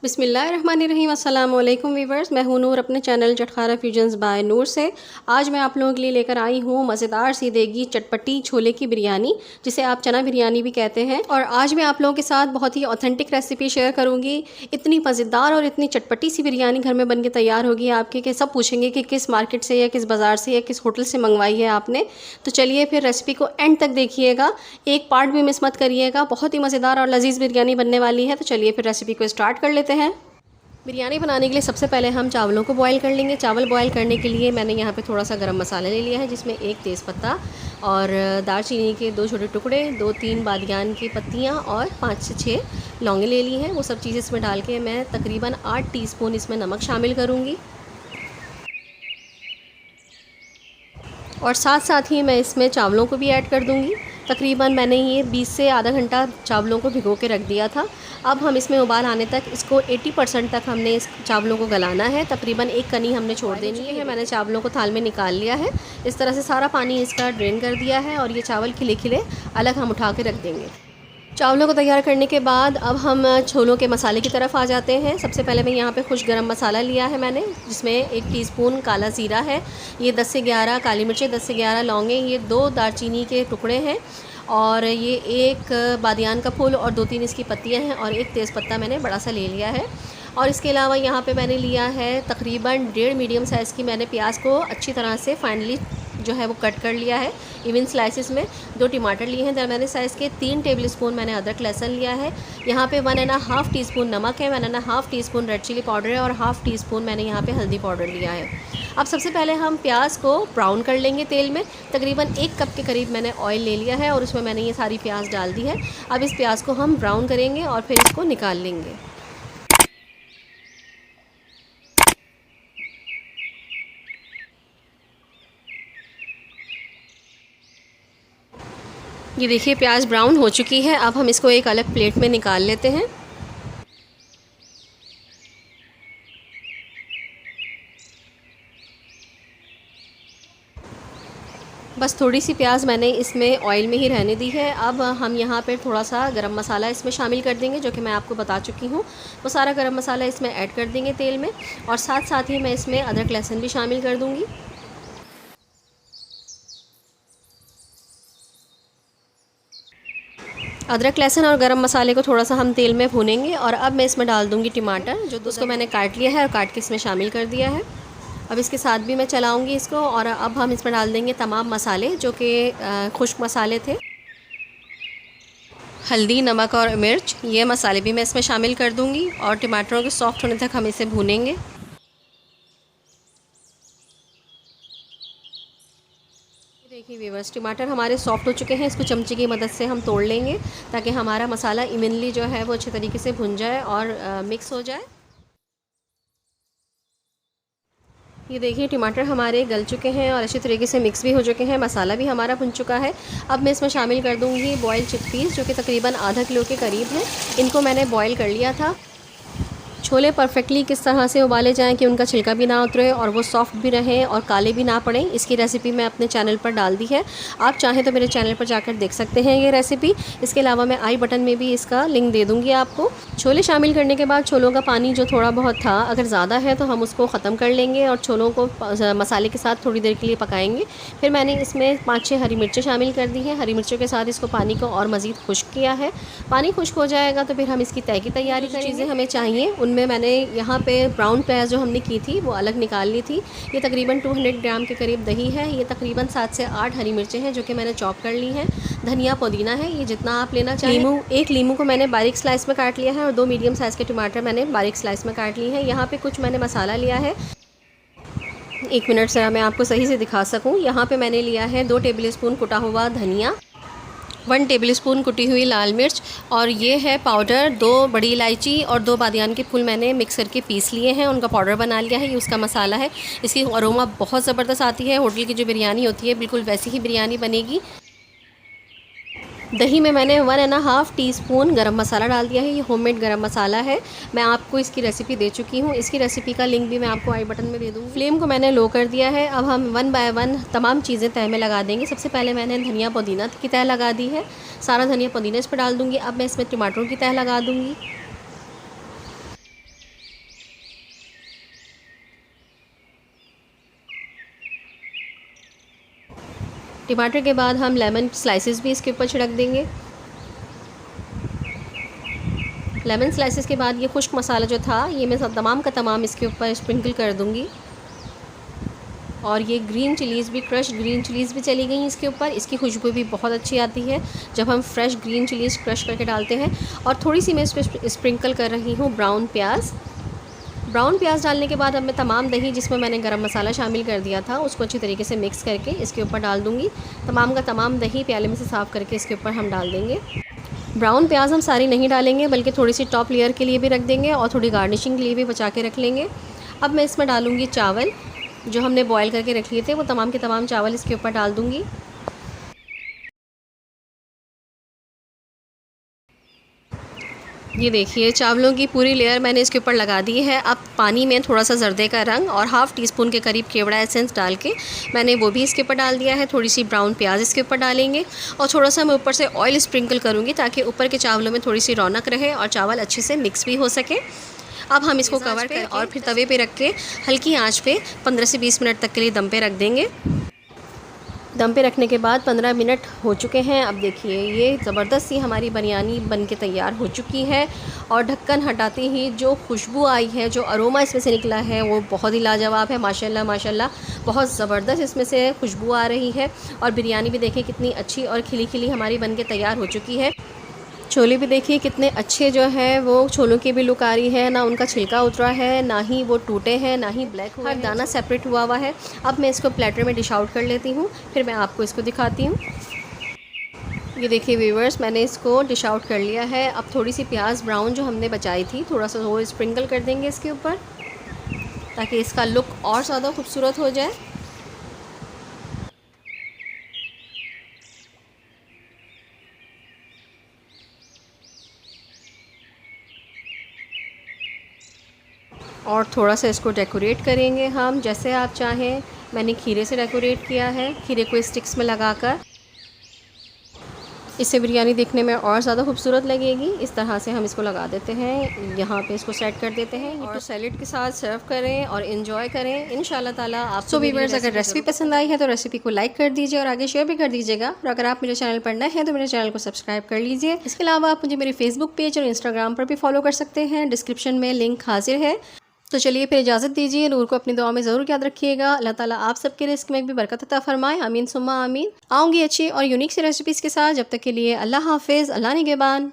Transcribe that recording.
बिस्मिल्लाहिर्रहमानिर्रहीम। अस्सलाम वालेकुम वीवर्स, मैं हूं नूर अपने चैनल चटखारा फ्यूजन्स बाय नूर से। आज मैं आप लोगों के लिए लेकर आई हूं मज़ेदार सी देगी चटपटी छोले की बिरयानी, जिसे आप चना बिरयानी भी कहते हैं। और आज मैं आप लोगों के साथ बहुत ही ऑथेंटिक रेसिपी शेयर करूंगी। इतनी मज़ेदार और इतनी चटपटी सी बिरयानी घर में बन के तैयार होगी आपकी कि सब पूछेंगे कि किस मार्केट से या किस बाज़ार से या किस होटल से मंगवाई है आपने। तो चलिए फिर रेसिपी को एंड तक देखिएगा, एक पार्ट भी मिस मत करिएगा। बहुत ही मज़ेदार और लजीज़ बिरयानी बनने वाली है। तो चलिए फिर रेसिपी को स्टार्ट कर लेते हैं। बिरयानी बनाने के लिए सबसे पहले हम चावलों को बॉईल कर लेंगे। चावल बॉईल करने के लिए मैंने यहाँ पे थोड़ा सा गरम मसाला ले लिया है, जिसमें एक तेज़पत्ता और दालचीनी के 2 छोटे टुकड़े, 2-3 बादियान की पत्तियाँ और 5 से 6 लौंगे ले ली हैं। वो सब चीज़ें इसमें डाल के मैं तकरीबन 8 टीस्पून इसमें नमक शामिल करूँगी। और साथ साथ ही मैं इसमें चावलों को भी ऐड कर दूँगी। तकरीबन मैंने ये 20 से आधा घंटा चावलों को भिगो के रख दिया था। अब हम इसमें उबाल आने तक इसको 80% तक हमने इस चावलों को गलाना है। तकरीबन एक कनी हमने छोड़ देनी है। मैंने चावलों को थाल में निकाल लिया है। इस तरह से सारा पानी इसका ड्रेन कर दिया है और ये चावल खिले खिले अलग हम उठा के रख देंगे। चावलों को तैयार करने के बाद अब हम छोलों के मसाले की तरफ आ जाते हैं। सबसे पहले मैं यहाँ पे खुश गरम मसाला लिया है मैंने, जिसमें 1 टीस्पून काला ज़ीरा है, ये 10 से 11 काली मिर्चें, 10 से 11 लौंगे, ये 2 दालचीनी के टुकड़े हैं और ये 1 बादियान का फूल और 2-3 इसकी पत्तियाँ हैं और 1 तेज़पत्ता मैंने बड़ा सा ले लिया है। और इसके अलावा यहाँ पे मैंने लिया है तकरीबन 1.5 मीडियम साइज़ की मैंने प्याज को अच्छी तरह से फाइनली जो है वो कट कर लिया है इवन स्लाइसिस में। 2 टमाटर लिए हैं दरमियाने साइज़ के। 3 टेबलस्पून मैंने अदरक लहसुन लिया है। यहाँ पे 1.5 टीस्पून नमक है, 1.5 टीस्पून रेड चिली पाउडर है और 1/2 टीस्पून मैंने यहाँ पे हल्दी पाउडर लिया है। अब सबसे पहले हम प्याज को ब्राउन कर लेंगे तेल में। तकरीबन 1 कप के करीब मैंने ऑयल ले लिया है और उसमें मैंने ये सारी प्याज डाल दी है। अब इस प्याज को हम ब्राउन करेंगे और फिर इसको निकाल लेंगे। ये देखिए प्याज ब्राउन हो चुकी है। अब हम इसको एक अलग प्लेट में निकाल लेते हैं। बस थोड़ी सी प्याज मैंने इसमें ऑयल में ही रहने दी है। अब हम यहाँ पर थोड़ा सा गरम मसाला इसमें शामिल कर देंगे, जो कि मैं आपको बता चुकी हूँ। वो सारा गरम मसाला इसमें ऐड कर देंगे तेल में और साथ साथ ही मैं इसमें अदरक लहसुन भी शामिल कर दूँगी। अदरक लहसुन और गरम मसाले को थोड़ा सा हम तेल में भूनेंगे और अब मैं इसमें डाल दूँगी टमाटर, जो उसको मैंने काट लिया है और काट के इसमें शामिल कर दिया है। अब इसके साथ भी मैं चलाऊँगी इसको और अब हम इसमें डाल देंगे तमाम मसाले, जो कि खुश्क मसाले थे। हल्दी, नमक और मिर्च, ये मसाले भी मैं इसमें शामिल कर दूँगी और टमाटरों के सॉफ्ट होने तक हम इसे भूनेंगे। देखिए व्यूअर्स, टमाटर हमारे सॉफ्ट हो चुके हैं। इसको चमचे की मदद से हम तोड़ लेंगे ताकि हमारा मसाला इवनली जो है वो अच्छे तरीके से भुन जाए और मिक्स हो जाए। ये देखिए टमाटर हमारे गल चुके हैं और अच्छी तरीके से मिक्स भी हो चुके हैं। मसाला भी हमारा भुन चुका है। अब मैं इसमें शामिल कर दूंगी बॉयल चिकपीस, जो कि तकरीबन आधा किलो के करीब है। इनको मैंने बॉयल कर लिया था। छोले परफेक्टली किस तरह से उबाले जाएं कि उनका छिलका भी ना उतरे और वो सॉफ्ट भी रहें और काले भी ना पड़ें, इसकी रेसिपी मैं अपने चैनल पर डाल दी है। आप चाहें तो मेरे चैनल पर जाकर देख सकते हैं ये रेसिपी। इसके अलावा मैं आई बटन में भी इसका लिंक दे दूँगी आपको। छोले शामिल करने के बाद छोलों का पानी जो थोड़ा बहुत था, अगर ज़्यादा है तो हम उसको ख़त्म कर लेंगे और छोलों को मसाले के साथ थोड़ी देर के लिए पकाएंगे। फिर मैंने इसमें 5-6 हरी मिर्चें शामिल कर दी हैं। हरी मिर्चों के साथ इसको पानी को और मज़ीद खुश्क किया है। पानी खुश्क हो जाएगा तो फिर हम इसकी तय की तैयारी करेंगे। चीज़ें हमें चाहिए उनमें मैंने यहाँ पे ब्राउन प्याज जो हमने की थी वो अलग निकाल ली थी। ये तकरीबन 200 ग्राम के करीब दही है। ये तकरीबन 7 से 8 हरी मिर्चें हैं, जो कि मैंने चॉप कर ली हैं। धनिया पुदीना है, ये जितना आप लेना चाहिए। एक लीमू को मैंने बारीक स्लाइस में काट लिया है और 2 मीडियम साइज़ के टमाटर मैंने बारीक स्लाइस में काट ली हैं। यहाँ पे कुछ मैंने मसाला लिया है। 1 मिनट ज़रा मैं आपको सही से दिखा सकूँ। यहाँ पे मैंने लिया है 2 टेबलस्पून कुटा हुआ धनिया, 1 टेबलस्पून कुटी हुई लाल मिर्च और ये है पाउडर 2 बड़ी इलायची और 2 बादियान के फूल मैंने मिक्स करके पीस लिए हैं, उनका पाउडर बना लिया है। ये उसका मसाला है। इसकी अरोमा बहुत ज़बरदस्त आती है। होटल की जो बिरयानी होती है बिल्कुल वैसी ही बिरयानी बनेगी। दही में मैंने 1.5 टीस्पून गरम मसाला डाल दिया है। ये होममेड गरम मसाला है। मैं आपको इसकी रेसिपी दे चुकी हूँ। इसकी रेसिपी का लिंक भी मैं आपको आई बटन में दे दूँगी। फ्लेम को मैंने लो कर दिया है। अब हम 1 बाय 1 तमाम चीज़ें तह में लगा देंगे। सबसे पहले मैंने धनिया पुदीना की तह लगा दी है। सारा धनिया पुदीना इस पर डाल दूँगी। अब मैं इसमें टमाटरों की तह लगा दूँगी। टमाटर के बाद हम लेमन स्लाइसेस भी इसके ऊपर छिड़क देंगे। लेमन स्लाइसेस के बाद ये खुश्क मसाला जो था ये मैं सब तमाम का तमाम इसके ऊपर स्प्रिंकल कर दूँगी। और ये ग्रीन चिलीज़ भी, क्रश ग्रीन चिलीज़ भी चली गई इसके ऊपर। इसकी खुशबू भी बहुत अच्छी आती है जब हम फ्रेश ग्रीन चिलीज़ क्रश करके डालते हैं। और थोड़ी सी मैं इस पर स्प्रिंकल कर रही हूँ ब्राउन प्याज। ब्राउन प्याज डालने के बाद अब मैं तमाम दही जिसमें मैंने गरम मसाला शामिल कर दिया था उसको अच्छी तरीके से मिक्स करके इसके ऊपर डाल दूँगी। तमाम का तमाम दही प्याले में से साफ़ करके इसके ऊपर हम डाल देंगे। ब्राउन प्याज हम सारी नहीं डालेंगे बल्कि थोड़ी सी टॉप लेयर के लिए भी रख देंगे और थोड़ी गार्निशिंग के लिए भी बचा के रख लेंगे। अब मैं इसमें डालूँगी चावल जो हमने बॉईल करके रख लिए थे, वो तमाम के तमाम चावल इसके ऊपर डाल दूँगी। ये देखिए चावलों की पूरी लेयर मैंने इसके ऊपर लगा दी है। अब पानी में थोड़ा सा जर्दे का रंग और हाफ़ टी स्पून के करीब केवड़ा एसेंस डाल के मैंने वो भी इसके ऊपर डाल दिया है। थोड़ी सी ब्राउन प्याज इसके ऊपर डालेंगे और थोड़ा सा मैं ऊपर से ऑयल स्प्रिंकल करूँगी ताकि ऊपर के चावलों में थोड़ी सी रौनक रहे और चावल अच्छे से मिक्स भी हो सके। अब हम इसको कवर कर और फिर तवे पे रख के हल्की आंच पे 15 से 20 मिनट तक के लिए दम पे रख देंगे। दम पे रखने के बाद 15 मिनट हो चुके हैं। अब देखिए ये ज़बरदस्त सी हमारी बिरयानी बन के तैयार हो चुकी है और ढक्कन हटाते ही जो खुशबू आई है, जो अरोमा इसमें से निकला है वो बहुत ही लाजवाब है। माशाल्लाह माशाल्लाह बहुत ज़बरदस्त इसमें से खुशबू आ रही है। और बिरयानी भी देखिए कितनी अच्छी और खिली खिली हमारी बन के तैयार हो चुकी है। छोले भी देखिए कितने अच्छे जो है वो छोलों की भी लुक आ रही है, ना उनका छिलका उतरा है, ना ही वो टूटे हैं, ना ही ब्लैक हुआ, हर दाना सेपरेट हुआ है। अब मैं इसको प्लेटर में डिश आउट कर लेती हूँ, फिर मैं आपको इसको दिखाती हूँ। ये देखिए व्यूअर्स मैंने इसको डिश आउट कर लिया है। अब थोड़ी सी प्याज ब्राउन जो हमने बचाई थी थोड़ा सा वो स्प्रिंकल कर देंगे इसके ऊपर ताकि इसका लुक और ज़्यादा खूबसूरत हो जाए। और थोड़ा सा इसको डेकोरेट करेंगे हम जैसे आप चाहें। मैंने खीरे से डेकोरेट किया है, खीरे को स्टिक्स में लगाकर। इससे बिरयानी देखने में और ज़्यादा खूबसूरत लगेगी। इस तरह से हम इसको लगा देते हैं, यहाँ पे इसको सेट कर देते हैं और सैलेड के साथ सर्व करें और इन्जॉय करें इंशाल्लाह ताला। आप सो व्यूअर्स अगर रेसिपी पसंद आई है तो रेसिपी को लाइक कर दीजिए और आगे शेयर भी कर दीजिएगा। और अगर आप मेरे चैनल पर नए हैं तो मेरे चैनल को सब्सक्राइब कर लीजिए। इसके अलावा आप मुझे मेरे फेसबुक पेज और इंस्टाग्राम पर भी फॉलो कर सकते हैं, डिस्क्रिप्शन में लिंक हाजिर है। तो चलिए फिर इजाज़त दीजिए। नूर को अपनी दुआ में ज़रूर याद रखिएगा। अल्लाह ताला आप सबके रिस्क में भी बरकत अता फरमाए, आमीन सुम्मा आमीन। आऊँगी अच्छी और यूनिक सी रेसिपीज़ के साथ, जब तक के लिए अल्लाह हाफिज़, अल्लाह निगहबान।